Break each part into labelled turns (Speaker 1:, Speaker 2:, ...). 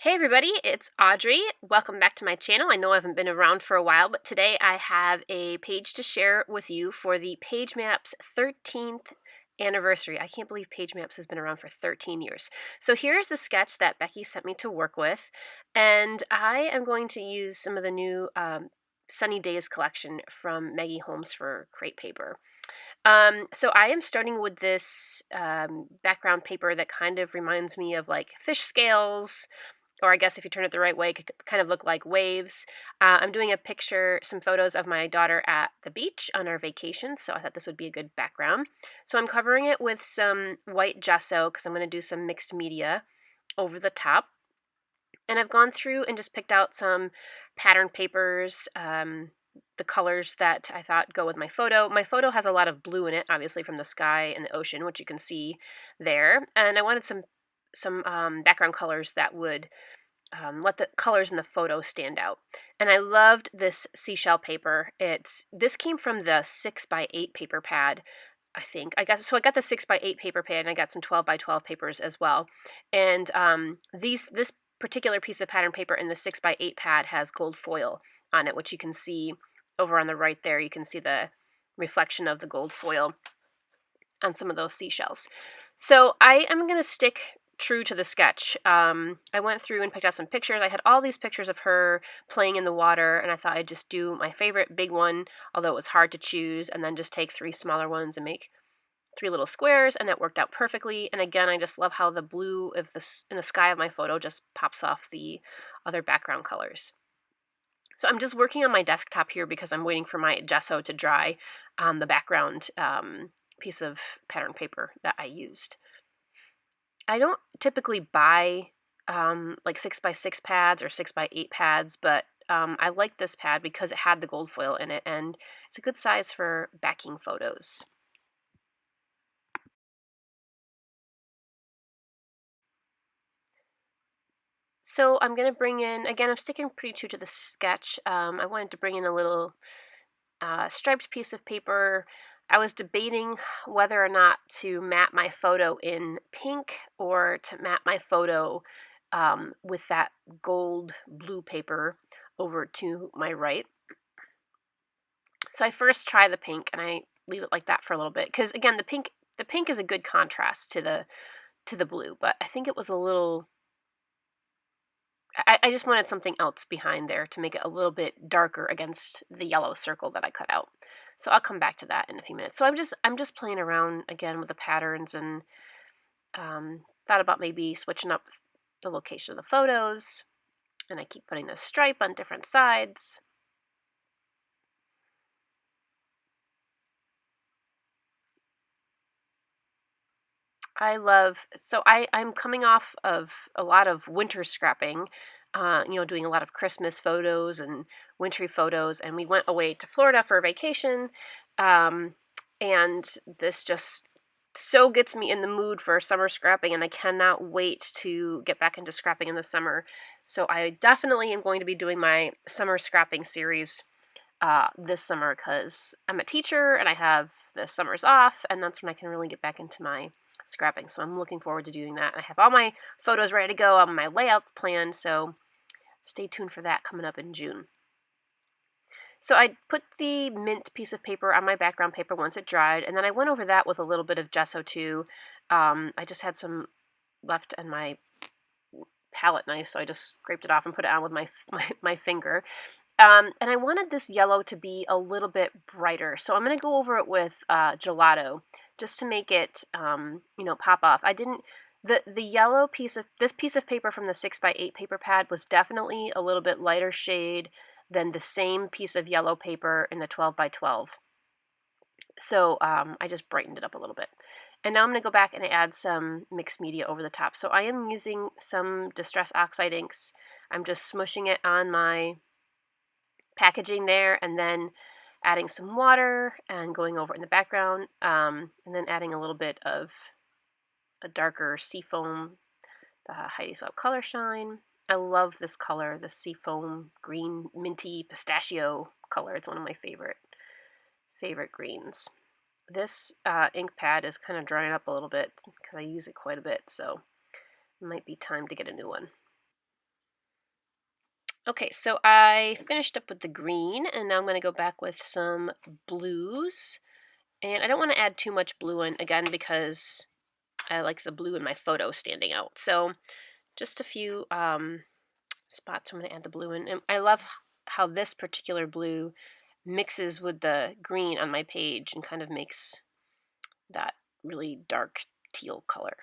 Speaker 1: Hey everybody, it's Audrey. Welcome back to my channel. I know I haven't been around for a while, but today I have a page to share with you for the Page Maps 13th anniversary. I can't believe Page Maps has been around for 13 years. So here's the sketch that Becky sent me to work with, and I am going to use some of the new Sunny Days collection from Maggie Holmes for Crate Paper. So I am starting with this background paper that kind of reminds me of like fish scales, or I guess if you turn it the right way, it could kind of look like waves. I'm doing some photos of my daughter at the beach on our vacation, so I thought this would be a good background. So I'm covering it with some white gesso because I'm going to do some mixed media over the top. And I've gone through and just picked out some pattern papers, the colors that I thought go with my photo. My photo has a lot of blue in it, obviously from the sky and the ocean, which you can see there. And I wanted some background colors that would let the colors in the photo stand out. And I loved this seashell paper. This came from the 6x8 paper pad, I think. I got the 6x8 paper pad, and I got some 12x12 papers as well. And this particular piece of pattern paper in the 6x8 pad has gold foil on it, which you can see over on the right there. You can see the reflection of the gold foil on some of those seashells. So I am going to stick true to the sketch. I went through and picked out some pictures. I had all these pictures of her playing in the water, and I thought I'd just do my favorite big one, although it was hard to choose, and then just take 3 smaller ones and make 3 little squares, and that worked out perfectly. And again, I just love how the blue in the sky of my photo just pops off the other background colors. So I'm just working on my desktop here because I'm waiting for my gesso to dry on the background piece of pattern paper that I used. I don't typically buy like 6x6 pads or 6x8 pads, but I like this pad because it had the gold foil in it, and it's a good size for backing photos. So I'm going to bring in, again, I'm sticking pretty true to the sketch. I wanted to bring in a little striped piece of paper. I was debating whether or not to mat my photo in pink or to mat my photo with that gold blue paper over to my right. So I first try the pink and I leave it like that for a little bit because again the pink is a good contrast to the blue, but I think it was a little. I just wanted something else behind there to make it a little bit darker against the yellow circle that I cut out. So I'll come back to that in a few minutes. So I'm just playing around again with the patterns and thought about maybe switching up the location of the photos. And I keep putting the stripe on different sides. I'm coming off of a lot of winter scrapping, doing a lot of Christmas photos and wintry photos, and we went away to Florida for a vacation, and this just so gets me in the mood for summer scrapping, and I cannot wait to get back into scrapping in the summer. So I definitely am going to be doing my summer scrapping series this summer because I'm a teacher and I have the summers off, and that's when I can really get back into my scrapping. So I'm looking forward to doing that. I have all my photos ready to go, my layouts planned, so stay tuned for that coming up in June. So I put the mint piece of paper on my background paper once it dried, and then I went over that with a little bit of gesso too. I just had some left on my palette knife, so I just scraped it off and put it on with my finger. And I wanted this yellow to be a little bit brighter, so I'm going to go over it with gelato just to make it, pop off. The yellow this piece of paper from the 6x8 paper pad was definitely a little bit lighter shade than the same piece of yellow paper in the 12x12. So I just brightened it up a little bit. And now I'm going to go back and add some mixed media over the top. So I am using some Distress Oxide inks. I'm just smushing it on my packaging there, and then adding some water and going over it in the background, and then adding a little bit of a darker seafoam, the Heidi Swapp Color Shine. I love this color, the seafoam green minty pistachio color. It's one of my favorite greens. This ink pad is kind of drying up a little bit because I use it quite a bit, so it might be time to get a new one. Okay, so I finished up with the green, and now I'm going to go back with some blues. And I don't want to add too much blue in, again, because I like the blue in my photo standing out. So just a few spots I'm going to add the blue in. And I love how this particular blue mixes with the green on my page and kind of makes that really dark teal color.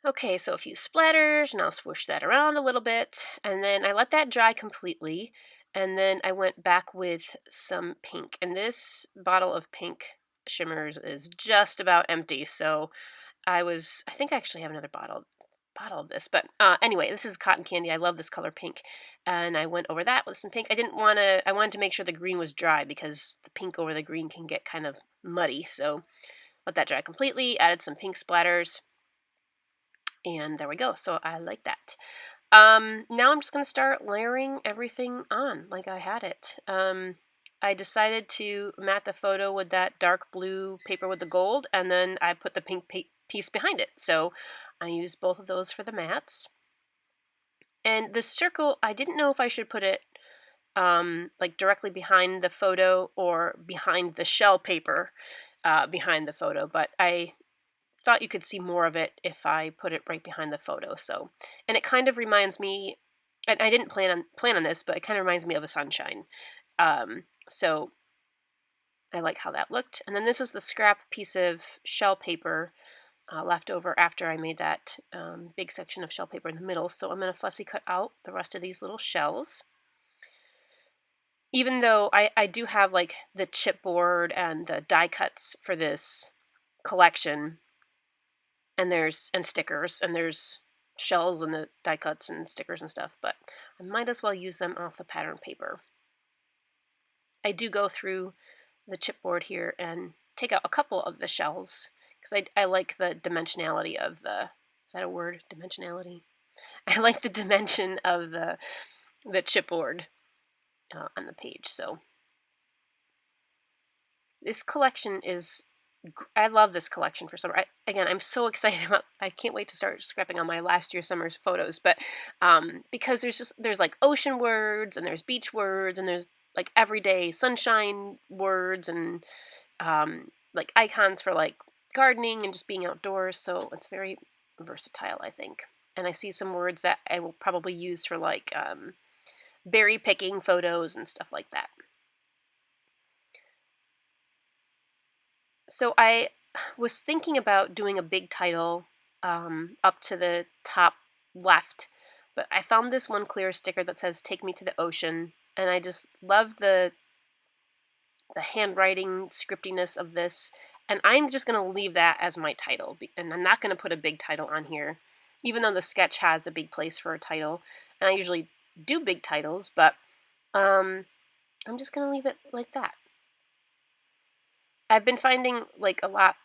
Speaker 1: Okay, so a few splatters, and I'll swoosh that around a little bit, and then I let that dry completely, and then I went back with some pink, and this bottle of pink shimmers is just about empty, so I think I actually have another bottle of this, but anyway, this is cotton candy. I love this color pink, and I went over that with some pink. I wanted to make sure the green was dry because the pink over the green can get kind of muddy, so let that dry completely, added some pink splatters, and there we go. So I like that. Now I'm just going to start layering everything on like I had it. I decided to mat the photo with that dark blue paper with the gold, and then I put the pink piece behind it. So I used both of those for the mats. And the circle, I didn't know if I should put it like directly behind the photo or behind the shell paper behind the photo, but I thought you could see more of it if I put it right behind the photo. So, and it kind of reminds me, and I didn't plan on this, but it kind of reminds me of a sunshine. So I like how that looked. And then this was the scrap piece of shell paper left over after I made that big section of shell paper in the middle. So I'm going to fussy cut out the rest of these little shells. Even though I do have like the chipboard and the die cuts for this collection, and there's stickers, and there's shells and the die cuts and stickers and stuff, but I might as well use them off the pattern paper. I do go through the chipboard here and take out a couple of the shells because I like the dimensionality of the, is that a word? Dimensionality? I like the dimension of the chipboard on the page. So this collection is, I love this collection for summer. Again, I'm so excited about, I can't wait to start scrapping on my last year summer's photos, but because there's like ocean words, and there's beach words, and there's like everyday sunshine words, and like icons for like gardening and just being outdoors, so it's very versatile, I think. And I see some words that I will probably use for like berry picking photos and stuff like that. So I was thinking about doing a big title up to the top left, but I found this one clear sticker that says "Take Me to the Ocean," and I just love the handwriting scriptiness of this, and I'm just going to leave that as my title, and I'm not going to put a big title on here, even though the sketch has a big place for a title, and I usually do big titles, but I'm just going to leave it like that. I've been finding like a lot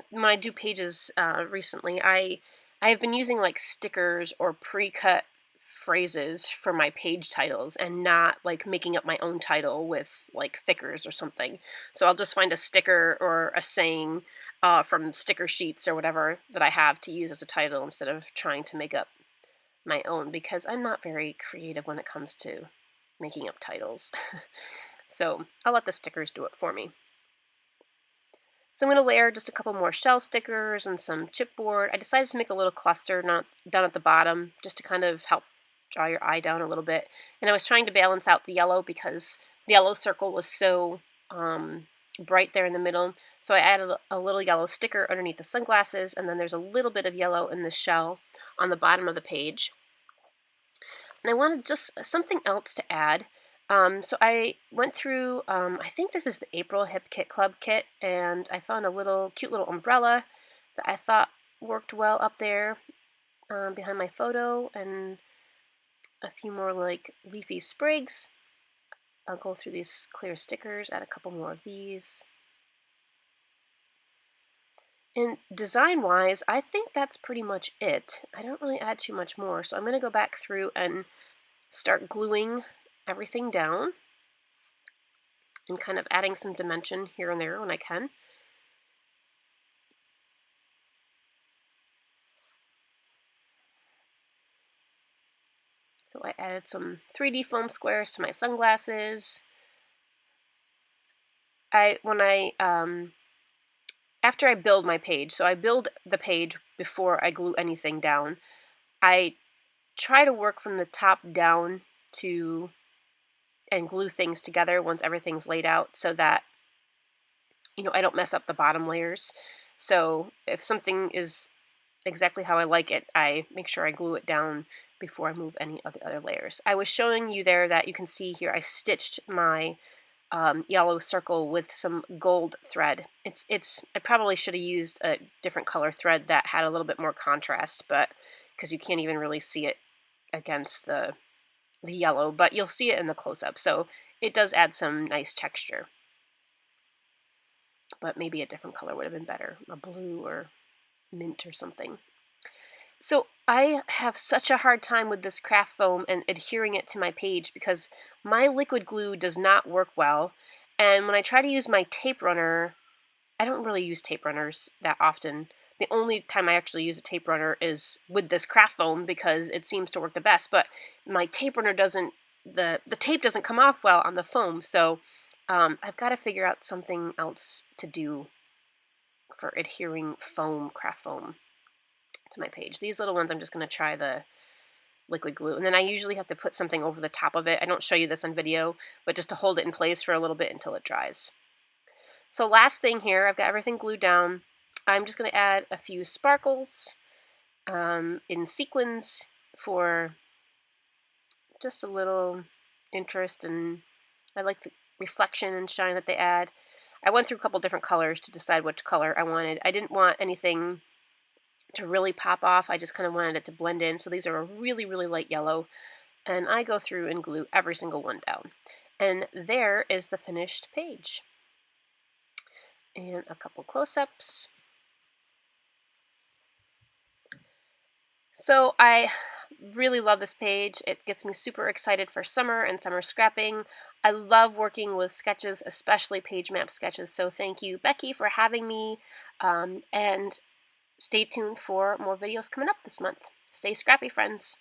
Speaker 1: when I do pages recently. I have been using like stickers or pre-cut phrases for my page titles, and not like making up my own title with like thickers or something. So I'll just find a sticker or a saying from sticker sheets or whatever that I have to use as a title instead of trying to make up my own, because I'm not very creative when it comes to making up titles. So I'll let the stickers do it for me. So I'm going to layer just a couple more shell stickers and some chipboard. I decided to make a little cluster down at the bottom just to kind of help draw your eye down a little bit. And I was trying to balance out the yellow because the yellow circle was so bright there in the middle. So I added a little yellow sticker underneath the sunglasses, and then there's a little bit of yellow in the shell on the bottom of the page. And I wanted just something else to add. So I went through, I think this is the April Hip Kit Club kit, and I found a cute little umbrella that I thought worked well up there behind my photo, and a few more like leafy sprigs. I'll go through these clear stickers, add a couple more of these. And design-wise, I think that's pretty much it. I don't really add too much more, so I'm going to go back through and start gluing everything down and kind of adding some dimension here and there when I can. So I added some 3D foam squares to my sunglasses. After I build my page, so I build the page before I glue anything down, I try to work from the top down and glue things together once everything's laid out so that, I don't mess up the bottom layers. So if something is exactly how I like it, I make sure I glue it down before I move any of the other layers. I was showing you there that you can see here I stitched my yellow circle with some gold thread. I probably should have used a different color thread that had a little bit more contrast, but because you can't even really see it against the yellow, but you'll see it in the close-up, so it does add some nice texture. But maybe a different color would have been better, a blue or mint or something. So I have such a hard time with this craft foam and adhering it to my page because my liquid glue does not work well. And when I try to use my tape runner, I don't really use tape runners that often. The only time I actually use a tape runner is with this craft foam because it seems to work the best. But my tape runner doesn't, the tape doesn't come off well on the foam. So I've got to figure out something else to do for adhering craft foam to my page. These little ones I'm just going to try the liquid glue, and then I usually have to put something over the top of it. I don't show you this on video, but just to hold it in place for a little bit until it dries. So last thing here, I've got everything glued down. I'm just going to add a few sparkles in sequins for just a little interest, and I like the reflection and shine that they add. I went through a couple different colors to decide which color I wanted. I didn't want anything to really pop off. I just kind of wanted it to blend in. So these are a really, really light yellow. And I go through and glue every single one down. And there is the finished page. And a couple close-ups. So I really love this page. It gets me super excited for summer and summer scrapping. I love working with sketches, especially page map sketches. So thank you, Becky, for having me. And stay tuned for more videos coming up this month. Stay scrappy, friends.